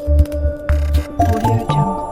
Audio Jungle.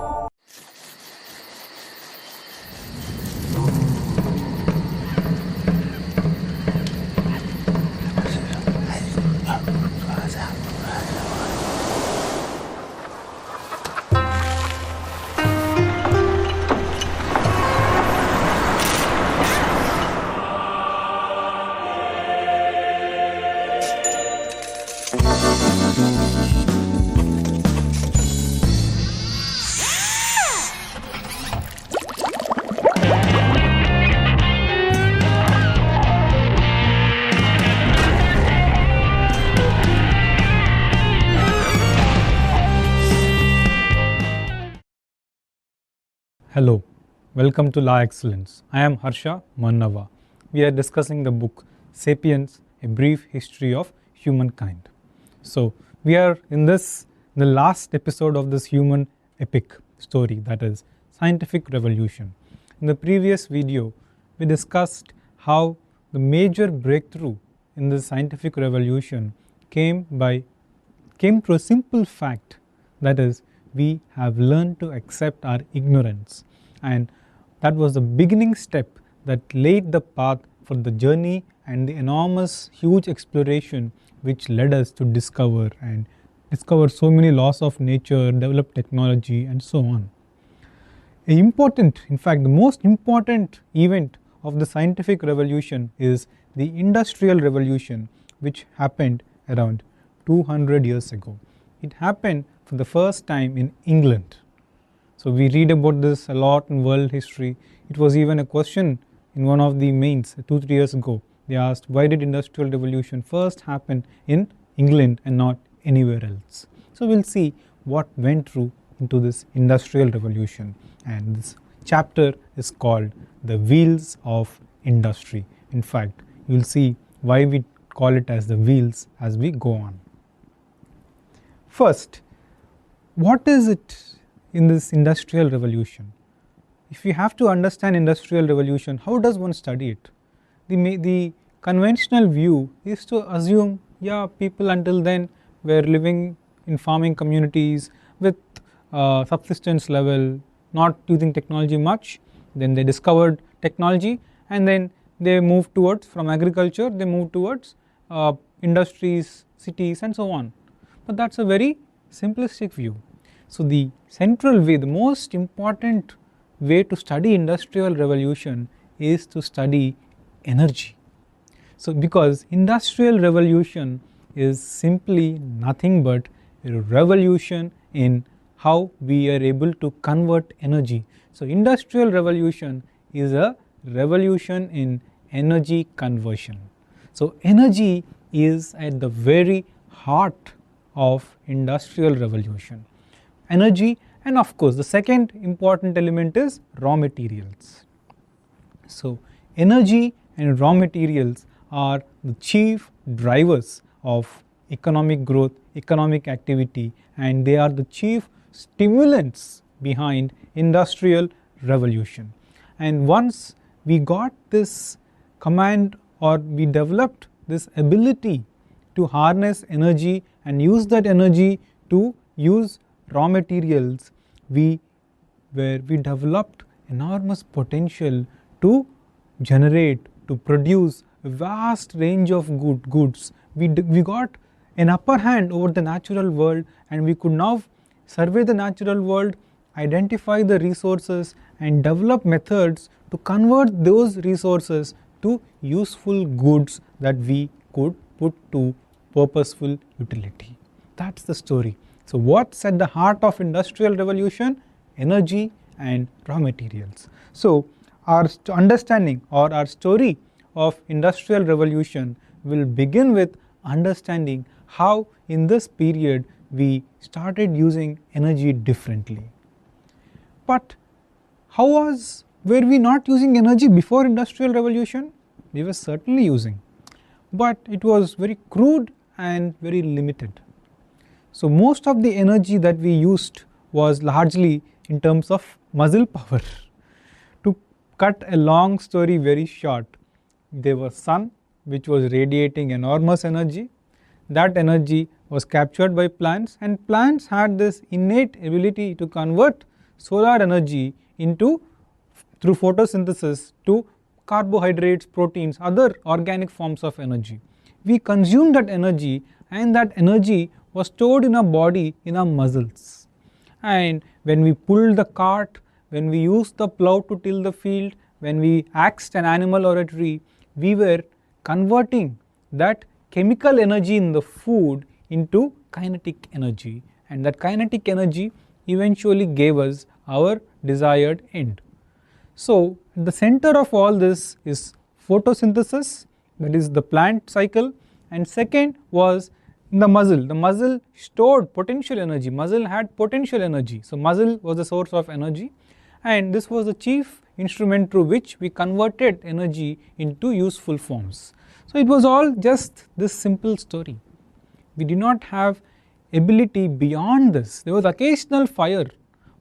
Hello, welcome to Law Excellence. I am Harsha Mannava. We are discussing the book Sapiens, A Brief History of Humankind. So, we are in the last episode of this human epic story, that is scientific revolution. In the previous video, we discussed how the major breakthrough in the scientific revolution came through a simple fact, that is, we have learned to accept our ignorance, and that was the beginning step that laid the path for the journey and the enormous huge exploration which led us to discover so many laws of nature, develop technology and so on. In fact the most important event of the scientific revolution is the industrial revolution, which happened around 200 years ago. It happened for the first time in England. So we read about this a lot in world history. It was even a question in one of the mains 2-3 years ago. They asked, why did industrial revolution first happen in England and not anywhere else? So we'll see what went through into this industrial revolution, and this chapter is called the wheels of industry. In fact, you'll see why we call it as the wheels as we go on. First, what is it in this industrial revolution? If we have to understand industrial revolution, how does one study it? The conventional view is to assume, people until then were living in farming communities with subsistence level, not using technology much. Then they discovered technology, and then they moved towards, from agriculture they moved towards industries, cities and so on. But that's a very simplistic view. So the central way, the most important way to study industrial revolution is to study energy. So because industrial revolution is simply nothing but a revolution in how we are able to convert energy. So industrial revolution is a revolution in energy conversion. So energy is at the very heart of industrial revolution. Energy, and of course the second important element is raw materials. So energy and raw materials are the chief drivers of economic growth, economic activity, and they are the chief stimulants behind industrial revolution. And once we got this command, or we developed this ability to harness energy and use that energy to use raw materials, we developed enormous potential to generate, to produce a vast range of goods. We got an upper hand over the natural world, and we could now survey the natural world, identify the resources and develop methods to convert those resources to useful goods that we could put to purposeful utility. That's the story. So what's at the heart of industrial revolution? Energy and raw materials. So our understanding, or our story of industrial revolution, will begin with understanding how in this period we started using energy differently. But were we not using energy before industrial revolution? We were certainly using, but it was very crude and very limited. So most of the energy that we used was largely in terms of muscle power. To cut a long story very short, there was sun which was radiating enormous energy. That energy was captured by plants, and plants had this innate ability to convert solar energy into through photosynthesis to carbohydrates, proteins, other organic forms of energy. We consume that energy, and that energy was stored in our body, in our muscles. And when we pulled the cart, when we used the plough to till the field, when we axed an animal or a tree, we were converting that chemical energy in the food into kinetic energy, and that kinetic energy eventually gave us our desired end. So, at the center of all this is photosynthesis, that is the plant cycle, and second was the muscle. The muscle stored potential energy, muscle had potential energy. So, muscle was the source of energy, and this was the chief instrument through which we converted energy into useful forms. So, it was all just this simple story. We did not have ability beyond this. There was occasional fire,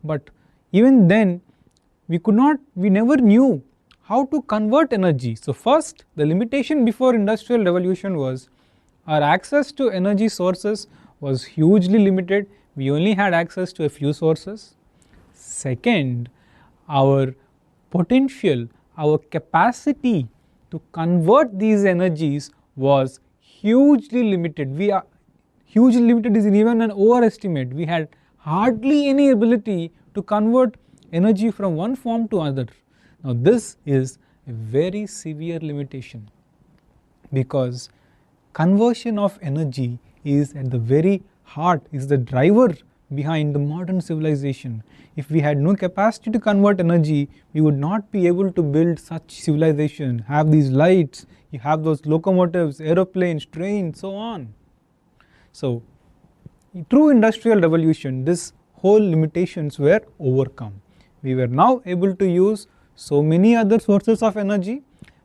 but even then we never knew how to convert energy. So, first, the limitation before industrial revolution was our access to energy sources was hugely limited. We only had access to a few sources. Second, our potential, our capacity to convert these energies was hugely limited. Hugely limited is even an overestimate. We had hardly any ability to convert energy from one form to another. Now, this is a very severe limitation, because conversion of energy is at the very heart, is the driver behind the modern civilization. If we had no capacity to convert energy, we would not be able to build such civilization, have these lights, you have those locomotives, aeroplanes, trains, so on. So, through industrial revolution, this whole limitations were overcome. We were now able to use so many other sources of energy.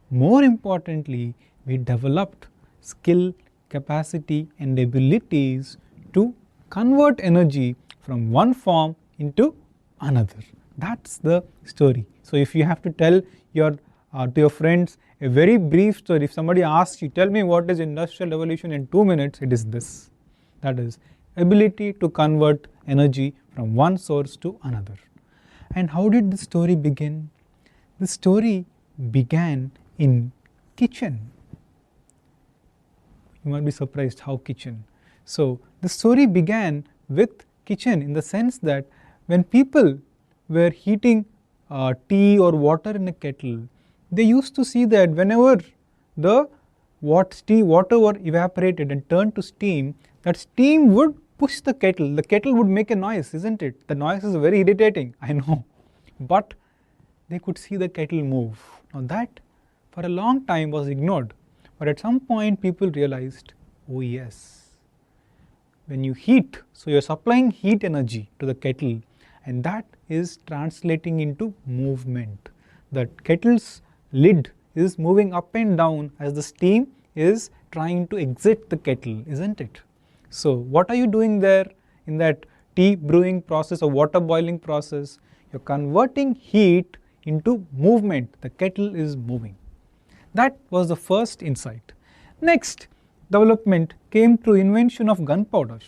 More importantly, we developed skill, capacity and abilities to convert energy from one form into another. That's the story. So, if you have to tell to your friends a very brief story, if somebody asks you, tell me what is industrial revolution in 2 minutes, it is this. That is ability to convert energy from one source to another. And how did the story begin? The story began in kitchen. You might be surprised how kitchen. So, the story began with kitchen, in the sense that when people were heating tea or water in a kettle, they used to see that whenever the water were evaporated and turned to steam, that steam would push the kettle would make a noise, isn't it? The noise is very irritating, I know, but they could see the kettle move. Now that for a long time was ignored, but at some point people realized, oh yes, when you heat, so you are supplying heat energy to the kettle, and that is translating into movement. The kettle's lid is moving up and down as the steam is trying to exit the kettle, isn't it? So, what are you doing there in that tea brewing process or water boiling process? You are converting heat into movement. The kettle is moving. That was the first insight. Next development came through invention of gunpowder.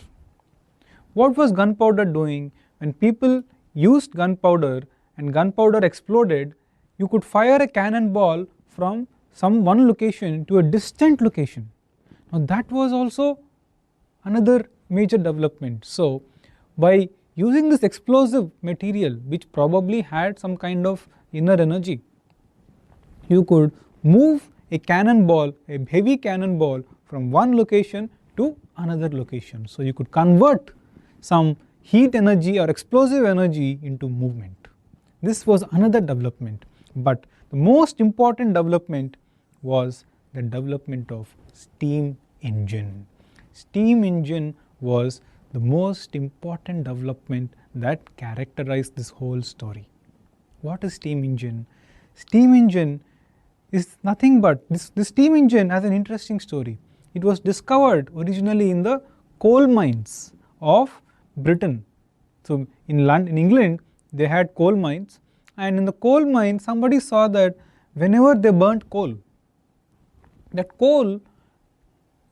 What was gunpowder doing? When people used gunpowder and gunpowder exploded, you could fire a cannonball from one location to a distant location. Now that was also another major development. So, by using this explosive material, which probably had some kind of inner energy, you could move a cannonball, a heavy cannonball, from one location to another location. So, you could convert some heat energy or explosive energy into movement. This was another development, but the most important development was the development of steam engine. Steam engine was the most important development that characterized this whole story. What is steam engine? Steam engine is nothing but, this steam engine has an interesting story. It was discovered originally in the coal mines of Britain. So, in England they had coal mines, and in the coal mine somebody saw that whenever they burnt coal, that coal,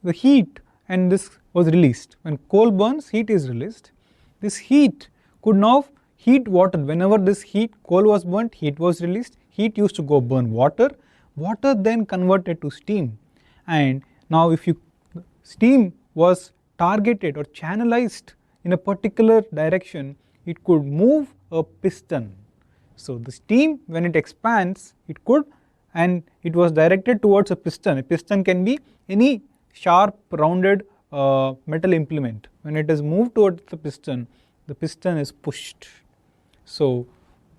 the heat and this was released. When coal burns, heat is released. This heat could now heat water. Whenever this coal was burnt, heat was released. Heat used to go burn water. Water then converted to steam, and now if steam was targeted or channelized in a particular direction, it could move a piston. So the steam, when it expands, it could, and it was directed towards a piston. A piston can be any sharp rounded metal implement. When it is moved towards the piston is pushed. So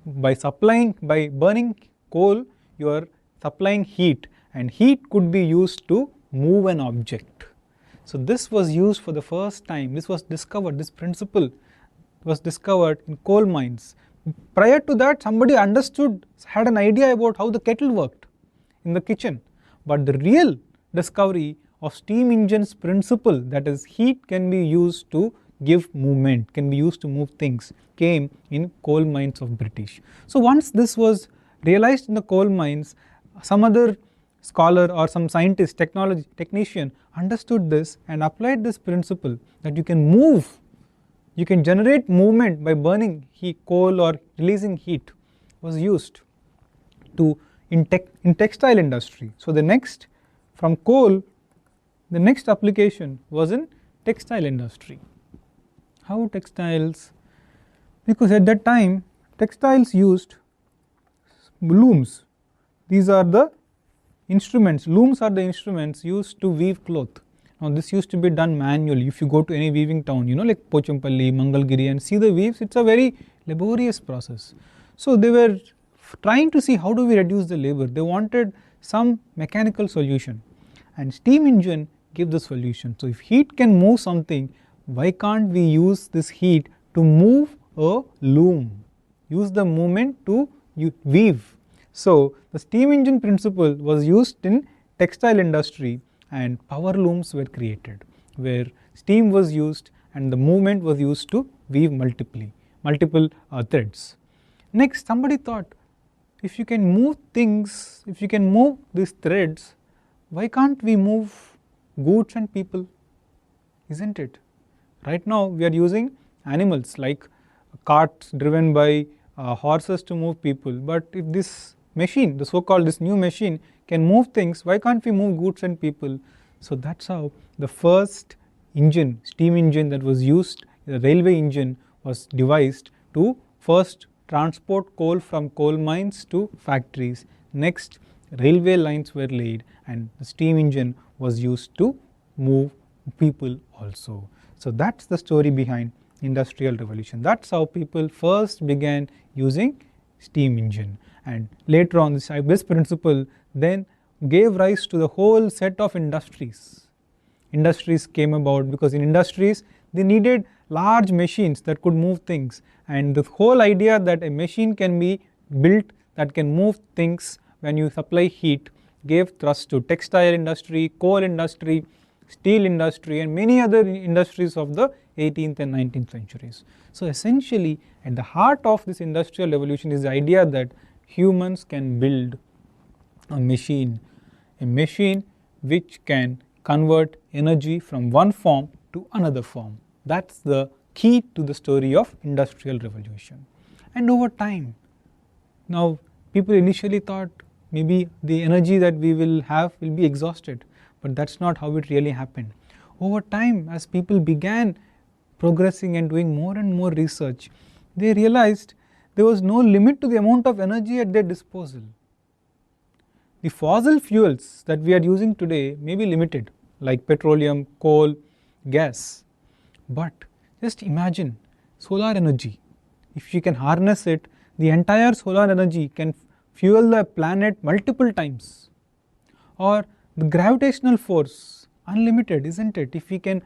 by burning coal, you are supplying heat, and heat could be used to move an object. So this was used for the first time. This was discovered, this principle was discovered in coal mines. Prior to that, somebody had an idea about how the kettle worked in the kitchen, but the real discovery of steam engine's principle, that is heat can be used to give movement, can be used to move things, came in coal mines of British. So once this was realized in the coal mines, some other scholar or some scientist, technician understood this and applied this principle that you can move, you can generate movement by burning coal or releasing heat, was used in textile industry. So the next, from coal, the next application was in textile industry. How textiles? Because at that time textiles used looms. These are the instruments, looms are the instruments used to weave cloth. Now this used to be done manually. If you go to any weaving town, like Pochampalli, Mangalgiri, and see the weaves, it's a very laborious process. So they were trying to see how do we reduce the labor. They wanted some mechanical solution, and steam engine gave the solution. So if heat can move something, why can't we use this heat to move a loom, use the movement to weave. So the steam engine principle was used in textile industry, and power looms were created where steam was used and the movement was used to weave multiple threads. Next, somebody thought, if you can move things, if you can move these threads, why can't we move goods and people, isn't it? Right now we are using animals like carts driven by horses to move people, but if this machine, the so-called this new machine, can move things, why can't we move goods and people? So that's how the first engine, steam engine that was used, the railway engine, was devised to first transport coal from coal mines to factories. Next, railway lines were laid, and the steam engine was used to move people also. So that's the story behind industrial revolution. That's how people first began using steam engine, and later on this principle then gave rise to the whole set of industries. Industries came about because in industries they needed large machines that could move things, and the whole idea that a machine can be built that can move things when you supply heat gave thrust to textile industry, coal industry, steel industry, and many other industries of the 18th and 19th centuries. So essentially at the heart of this industrial revolution is the idea that humans can build a machine which can convert energy from one form to another form. That's the key to the story of industrial revolution. And over time, now people initially thought maybe the energy that we will have will be exhausted, but that's not how it really happened. Over time, as people began progressing and doing more and more research, they realized there was no limit to the amount of energy at their disposal. The fossil fuels that we are using today may be limited, like petroleum, coal, gas, but just imagine solar energy. If you can harness it, the entire solar energy can fuel the planet multiple times. Or the gravitational force, unlimited, isn't it? If we can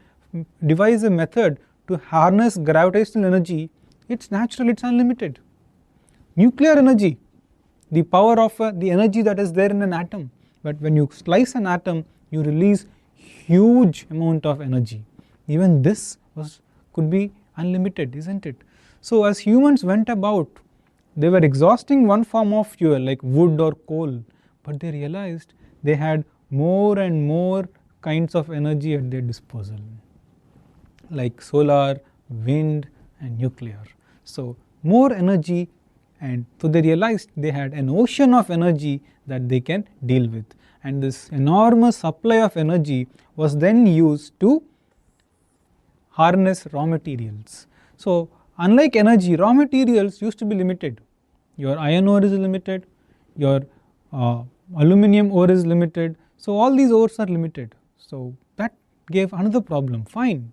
devise a method to harness gravitational energy, it's natural, it's unlimited. Nuclear energy, the power of the energy that is there in an atom, but when you slice an atom, you release huge amount of energy. Even this could be unlimited, isn't it? So as humans went about, they were exhausting one form of fuel like wood or coal, but they realized they had more and more kinds of energy at their disposal, like solar, wind and nuclear. So more energy, and so they realized they had an ocean of energy that they can deal with, and this enormous supply of energy was then used to harness raw materials. So unlike energy, raw materials used to be limited. Your iron ore is limited, your aluminum ore is limited, so all these ores are limited. So that gave another problem. Fine,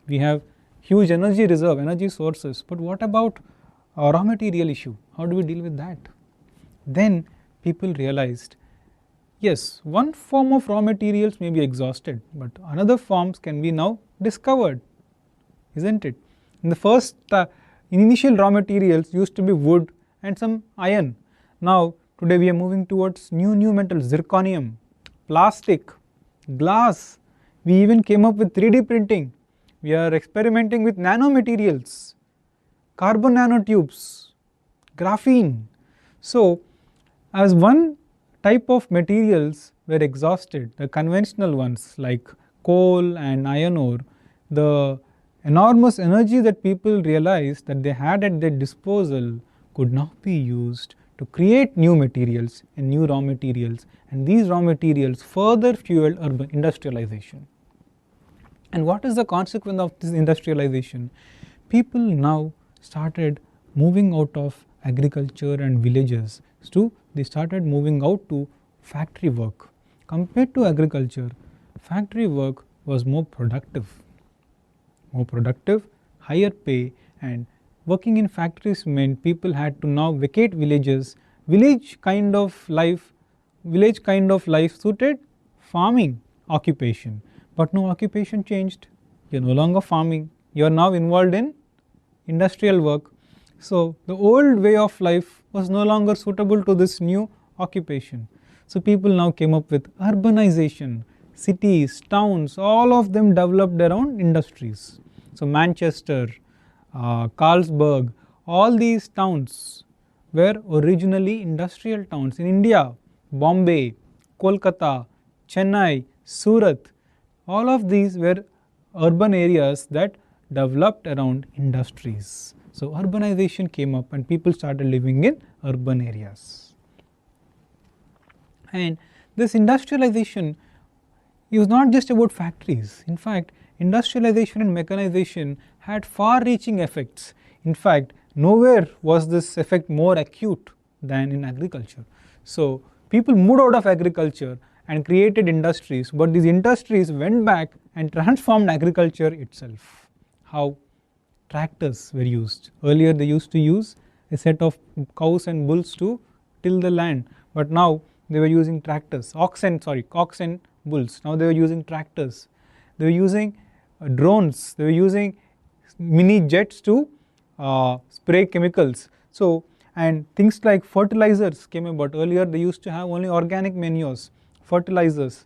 we have huge energy reserve, energy sources, but what about raw material issue? How do we deal with that? Then people realized, yes, one form of raw materials may be exhausted, but another forms can be now discovered, isn't it? In the first initial raw materials used to be wood and some iron. Now today we are moving towards new metals, zirconium, plastic, glass. We even came up with 3D printing. We are experimenting with nanomaterials, carbon nanotubes, graphene. So as one type of materials were exhausted, the conventional ones like coal and iron ore, the enormous energy that people realized that they had at their disposal could now be used to create new materials and new raw materials, and these raw materials further fueled urban industrialization. And what is the consequence of this industrialization? People now started moving out of agriculture and villages to they started moving out to factory work. Compared to agriculture, factory work was more productive, higher pay, and working in factories meant people had to now vacate villages. Village kind of life suited farming occupation, but no, occupation changed. You are no longer farming, you are now involved in industrial work. So the old way of life was no longer suitable to this new occupation. So people now came up with urbanization, cities, towns, all of them developed around industries. So Manchester, Carlsberg, all these towns were originally industrial towns. In India, Bombay, Kolkata, Chennai, Surat, all of these were urban areas that developed around industries. So urbanization came up and people started living in urban areas. And this industrialization is not just about factories. In fact, industrialization and mechanization had far reaching effects. In fact, nowhere was this effect more acute than in agriculture. So people moved out of agriculture and created industries, but these industries went back and transformed agriculture itself. How? Tractors were used. Earlier they used to use a set of cows and bulls to till the land, but now they were using tractors, ox and bulls. Now they were using tractors. They were using drones. They were using mini jets to spray chemicals. So, and things like fertilizers came about. Earlier they used to have only organic manures, fertilizers,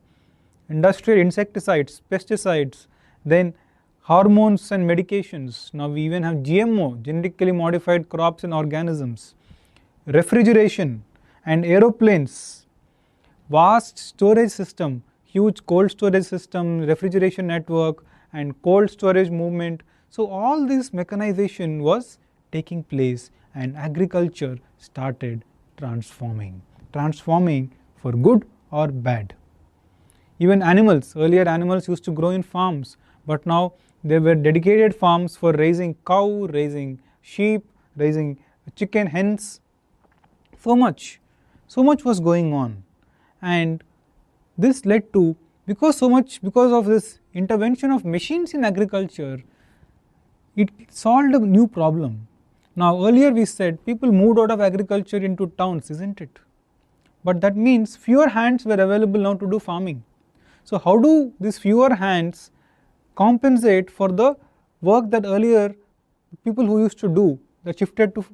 industrial insecticides, pesticides, then hormones and medications. Now we even have GMO, genetically modified crops and organisms, refrigeration and aeroplanes, vast storage system, huge cold storage system, refrigeration network and cold storage movement. So all this mechanization was taking place and agriculture started transforming for good or bad. Even animals, earlier animals used to grow in farms, but now there were dedicated farms for raising cow, raising sheep, raising chicken, hens. So much was going on, and this led to, because of this intervention of machines in agriculture, it solved a new problem. Now earlier we said people moved out of agriculture into towns, isn't it? But that means fewer hands were available now to do farming. So how do these fewer hands compensate for the work that earlier people who used to do, that shifted to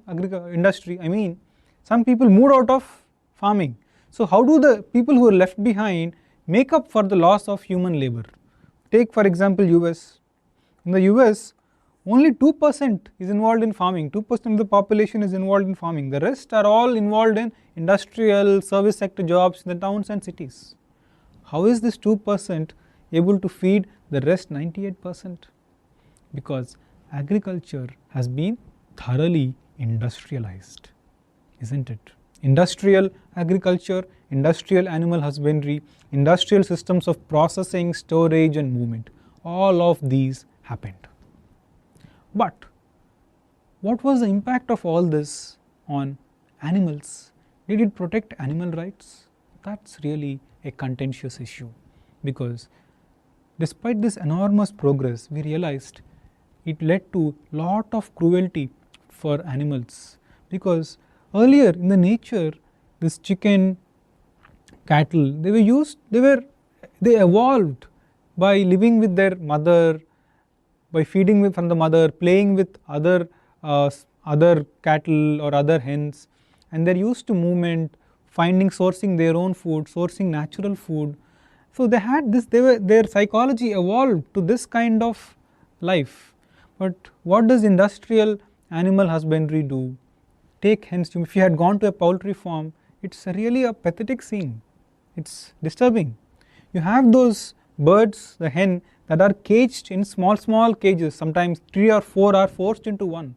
industry? I mean, some people moved out of farming. So how do the people who are left behind make up for the loss of human labor? Take for example US. In the US, only 2% is involved in farming, 2% of the population is involved in farming. The rest are all involved in industrial, service sector jobs in the towns and cities. How is this 2% able to feed the rest 98%, because agriculture has been thoroughly industrialized, isn't it? Industrial agriculture, industrial animal husbandry, industrial systems of processing, storage and movement, all of these happened. But what was the impact of all this on animals? Did it protect animal rights? That's really a contentious issue, because despite this enormous progress, we realized it led to lot of cruelty for animals, because earlier in the nature, this chicken, cattle, they evolved by living with their mother, by feeding from the mother, playing with other cattle or other hens, and they're used to movement, sourcing their own food, sourcing natural food. So they had this, their psychology evolved to this kind of life. But what does industrial animal husbandry do? Take hens. If you had gone to a poultry farm, it's really a pathetic scene. It's disturbing. You have those birds, the hen, that are caged in small cages. Sometimes 3 or 4 are forced into one.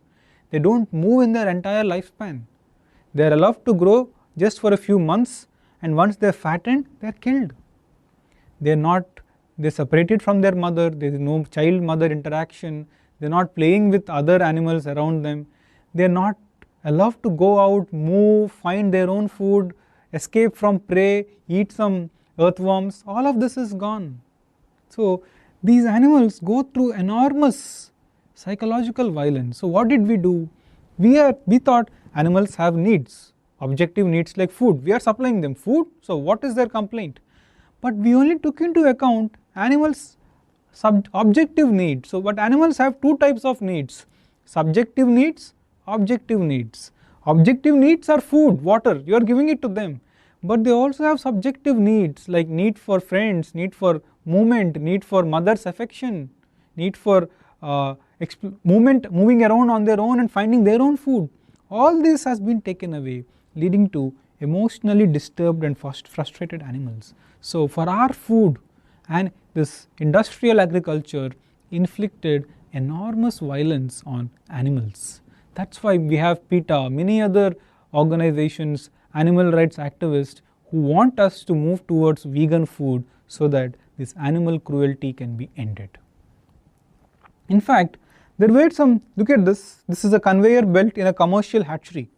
They don't move in their entire lifespan. They are allowed to grow just for a few months, and once they are fattened, they are killed. They are separated from their mother. There is no child-mother interaction. They are not playing with other animals around them. They are not allowed to go out, move, find their own food, escape from prey, eat some earthworms. All of this is gone. So these animals go through enormous psychological violence. So what did we do? We thought animals have needs, objective needs like food. We are supplying them food, so what is their complaint? But we only took into account animals' objective needs. So but animals have two types of needs: subjective needs, objective needs. Objective needs are food, water, you are giving it to them. But they also have subjective needs like need for friends, need for movement, need for mother's affection, need for moving around on their own and finding their own food. All this has been taken away, leading to emotionally disturbed and frustrated animals. So for our food, and this industrial agriculture inflicted enormous violence on animals. That's why we have PETA, many other organizations, animal rights activists who want us to move towards vegan food so that this animal cruelty can be ended. In fact, there were some, look at this is a conveyor belt in a commercial hatchery,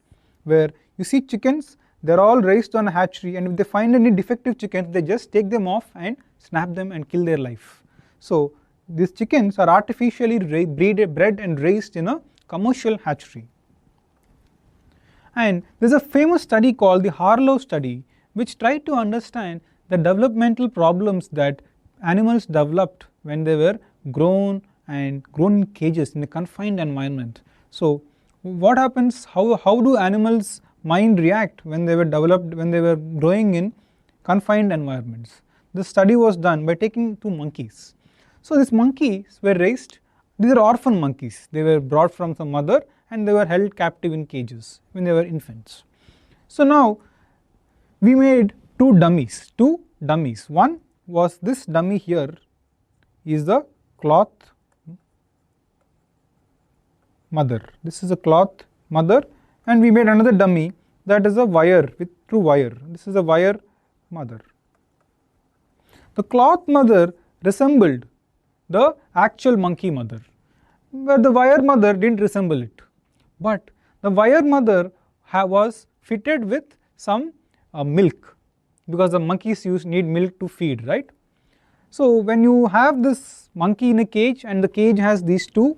where you see chickens, they're all raised on a hatchery, and if they find any defective chickens, they just take them off and snap them and kill their life. So these chickens are artificially bred and raised in a commercial hatchery. And there is a famous study called the Harlow study, which tried to understand the developmental problems that animals developed when they were grown in cages in a confined environment. So what happens, how do animals' mind react when they were growing in confined environments? This study was done by taking 2 monkeys. So these monkeys were raised, these are orphan monkeys, they were brought from some mother and they were held captive in cages when they were infants. So now we made 2 dummies. One was this dummy here is the cloth mother. This is a cloth mother, and we made another dummy that is a wire through wire. This is a wire mother. The cloth mother resembled the actual monkey mother, but the wire mother didn't resemble it. But the wire mother was fitted with some milk, because the monkeys need milk to feed, right? So when you have this monkey in a cage and the cage has these 2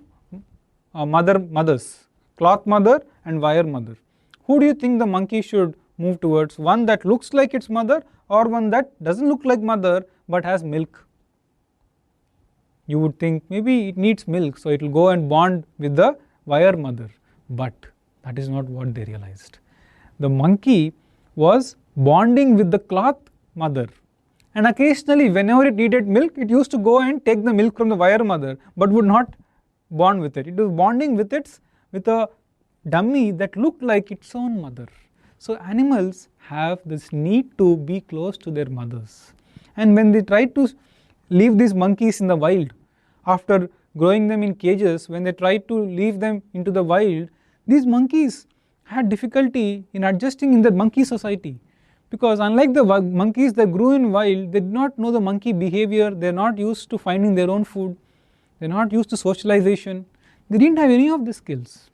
mothers, cloth mother and wire mother, who do you think the monkey should move towards? One that looks like its mother, or one that doesn't look like mother but has milk? You would think maybe it needs milk, so it will go and bond with the wire mother, but that is not what they realized. The monkey was bonding with the cloth mother, and occasionally whenever it needed milk, it used to go and take the milk from the wire mother, but would not bond with it. It was bonding with a dummy that looked like its own mother. So animals have this need to be close to their mothers, and when they try to leave these monkeys in the wild. After growing them in cages, when they tried to leave them into the wild, these monkeys had difficulty in adjusting in the monkey society, because unlike the monkeys that grew in wild, they did not know the monkey behavior, they are not used to finding their own food, they are not used to socialization, they didn't have any of the skills.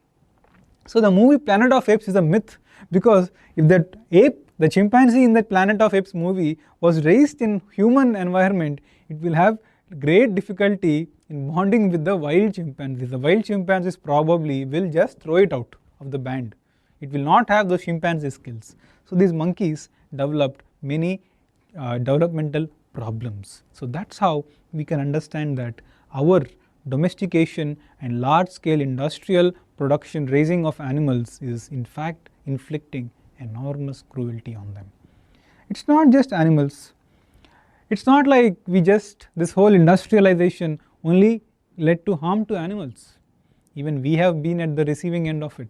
So the movie Planet of Apes is a myth, because if that ape, the chimpanzee in that Planet of Apes movie was raised in human environment, it will have great difficulty in bonding with the wild chimpanzees. The wild chimpanzees probably will just throw it out of the band. It will not have those chimpanzee skills. So these monkeys developed many developmental problems. So that's how we can understand that our domestication and large scale industrial production raising of animals is in fact inflicting enormous cruelty on them. It's not just animals. It's not like this whole industrialization only led to harm to animals. Even we have been at the receiving end of it.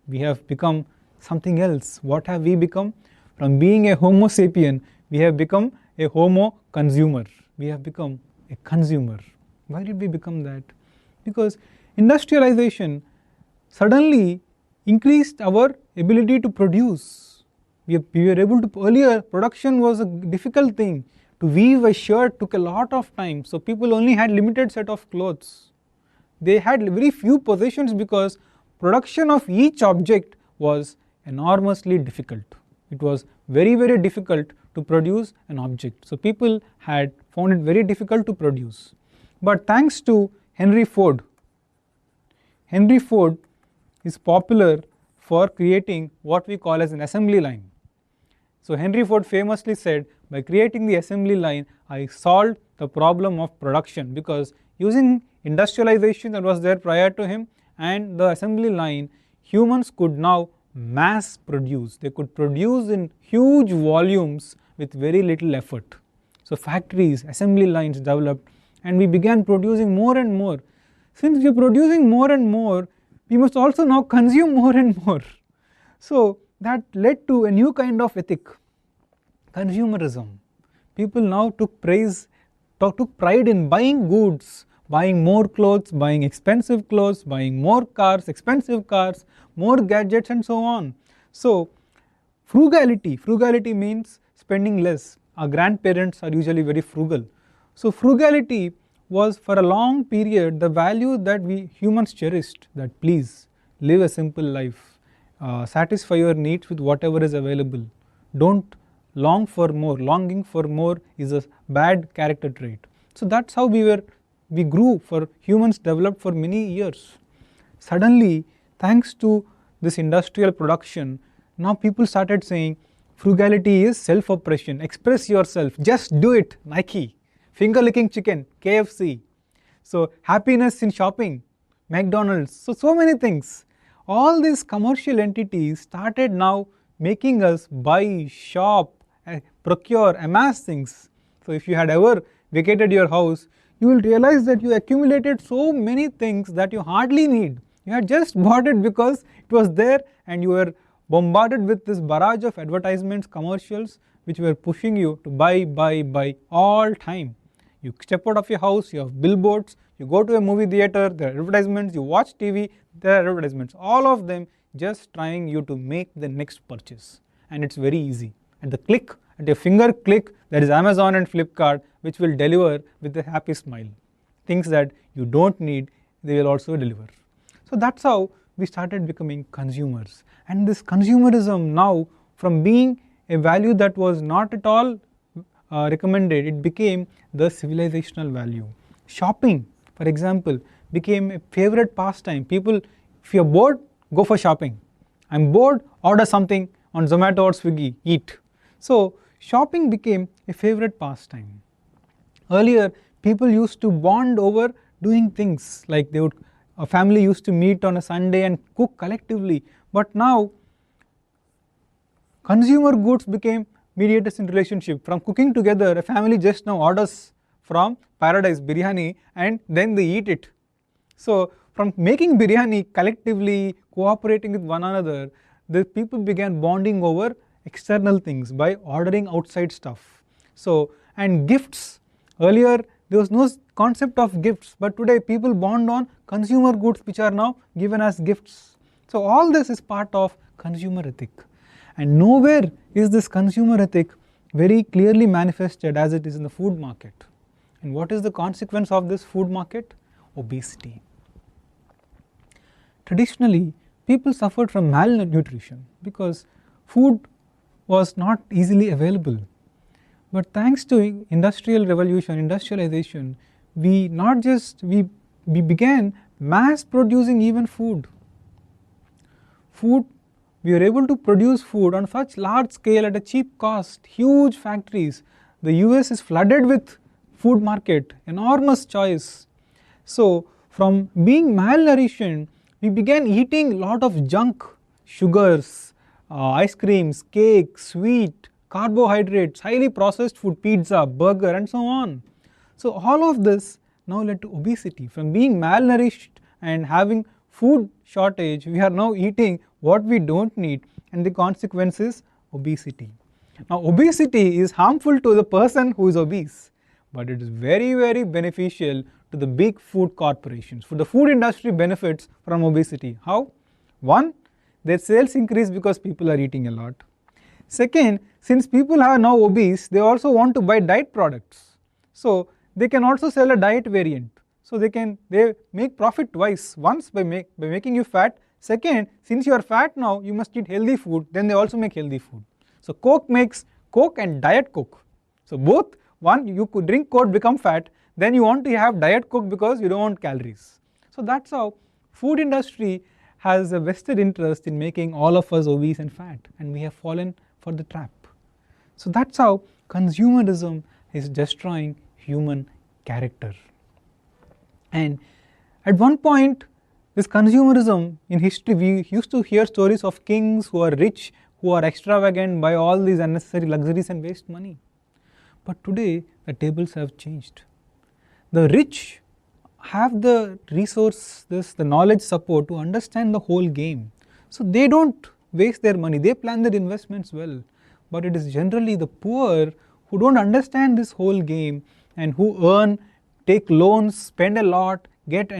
We have become something else. What have we become? From being a Homo sapien, we have become a Homo consumer. We have become a consumer. Why did we become that? Because industrialization suddenly increased our ability to produce. We were able to, earlier production was a difficult thing. To weave a shirt took a lot of time, so people only had limited set of clothes. They had very few possessions because production of each object was enormously difficult. It was very, very difficult to produce an object. So people had found it very difficult to produce. But thanks to Henry Ford is popular for creating what we call as an assembly line. So Henry Ford famously said, by creating the assembly line, I solved the problem of production, because using industrialization that was there prior to him and the assembly line, humans could now mass produce. They could produce in huge volumes with very little effort. So factories, assembly lines developed, and we began producing more and more. Since we are producing more and more, we must also now consume more and more. So that led to a new kind of ethic, consumerism. People now took pride in buying goods, buying more clothes, buying expensive clothes, buying more cars, expensive cars, more gadgets, and so on. So frugality means spending less. Our grandparents are usually very frugal. So frugality was for a long period the value that we humans cherished, that please live a simple life, satisfy your needs with whatever is available, don't long for more. Longing for more is a bad character trait. So that's how we grew, for humans developed for many years. Suddenly, thanks to this industrial production, now people started saying frugality is self-oppression, express yourself, just do it, Nike, finger licking chicken, KFC. So happiness in shopping, McDonald's, so many things. All these commercial entities started now making us buy, shop, procure, amass things. So if you had ever vacated your house, you will realize that you accumulated so many things that you hardly need. You had just bought it because it was there, and you were bombarded with this barrage of advertisements, commercials, which were pushing you to buy all time. You step out of your house, you have billboards, you go to a movie theater, there are advertisements, you watch TV, there are advertisements, all of them just trying you to make the next purchase. And it's very easy. At your finger click, there is Amazon and Flipkart, which will deliver with a happy smile. Things that you don't need, they will also deliver. So that's how we started becoming consumers. And this consumerism now, from being a value that was not at all recommended, it became the civilizational value. Shopping, for example, became a favorite pastime. People, if you're bored, go for shopping. I'm bored, order something on Zomato or Swiggy, eat. So shopping became a favorite pastime. Earlier, people used to bond over doing things, like a family used to meet on a Sunday and cook collectively. But now, consumer goods became mediators in relationship. From cooking together, a family just now orders from Paradise Biryani and then they eat it. So from making biryani collectively, cooperating with one another, the people began bonding over external things by ordering outside stuff. So, and gifts. Earlier, There was no concept of gifts, but today people bond on consumer goods which are now given as gifts. So all this is part of consumer ethic, and nowhere is this consumer ethic very clearly manifested as it is in the food market. And what is the consequence of this food market? Obesity. Traditionally, people suffered from malnutrition because food was not easily available. But thanks to industrial revolution, industrialization, we began mass producing even food. We were able to produce food on such large scale at a cheap cost, huge factories. The US is flooded with food market, enormous choice. So from being malnourished, we began eating a lot of junk, sugars, ice creams, cake, sweet, carbohydrates, highly processed food, pizza, burger, and so on. So all of this now led to obesity. From being malnourished and having food shortage, we are now eating what we don't need, and the consequence is obesity. Now obesity is harmful to the person who is obese, but it is very, very beneficial to the big food corporations. For the food industry benefits from obesity. How? One, their sales increase because people are eating a lot. Second, since people are now obese, they also want to buy diet products. So they can also sell a diet variant. So they make profit twice. Once by making you fat. Second, since you are fat now, you must eat healthy food. Then they also make healthy food. So Coke makes Coke and Diet Coke. So both, one, you could drink Coke, become fat. Then you want to have Diet Coke because you don't want calories. So that's how food industry has a vested interest in making all of us obese and fat, and we have fallen for the trap. So that's how consumerism is destroying human character. And at one point, this consumerism in history, we used to hear stories of kings who are rich, who are extravagant, buy all these unnecessary luxuries and waste money. But today the tables have changed. The rich have the resources, the knowledge support to understand the whole game. So they don't waste their money, they plan their investments well. But it is generally the poor who don't understand this whole game and who take loans, spend a lot, get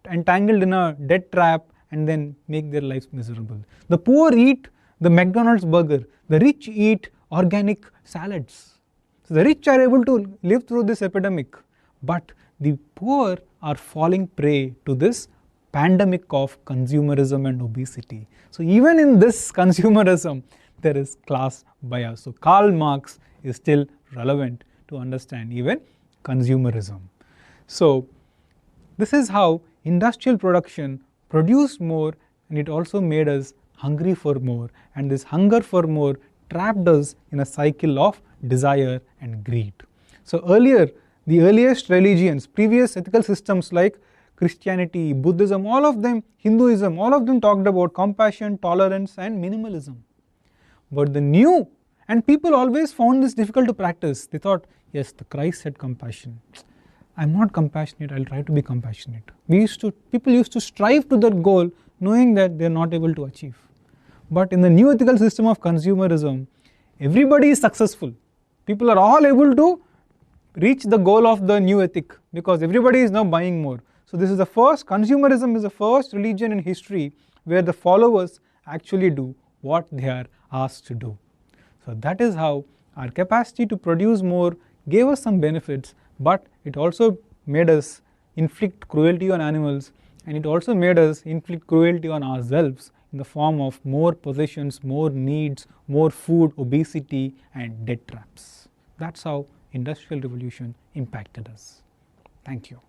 entangled in a debt trap, and then make their lives miserable. The poor eat the McDonald's burger, the rich eat organic salads. So the rich are able to live through this epidemic, but the poor are falling prey to this pandemic of consumerism and obesity. So even in this consumerism, there is class bias. So Karl Marx is still relevant to understand even consumerism. So this is how industrial production produced more, and it also made us hungry for more, and this hunger for more trapped us in a cycle of desire and greed. So earlier, the earliest religions, previous ethical systems like Christianity, Buddhism, all of them, Hinduism, all of them talked about compassion, tolerance and minimalism. But the new, and people always found this difficult to practice. They thought, yes, the Christ said compassion. I'm not compassionate, I'll try to be compassionate. People used to strive to that goal knowing that they're not able to achieve. But in the new ethical system of consumerism, everybody is successful. People are all able to reach the goal of the new ethic because everybody is now buying more. So this is the first, consumerism is the first religion in history where the followers actually do what they are asked to do. So that is how our capacity to produce more gave us some benefits, but it also made us inflict cruelty on animals, and it also made us inflict cruelty on ourselves in the form of more possessions, more needs, more food, obesity and debt traps. That's how Industrial Revolution impacted us. Thank you.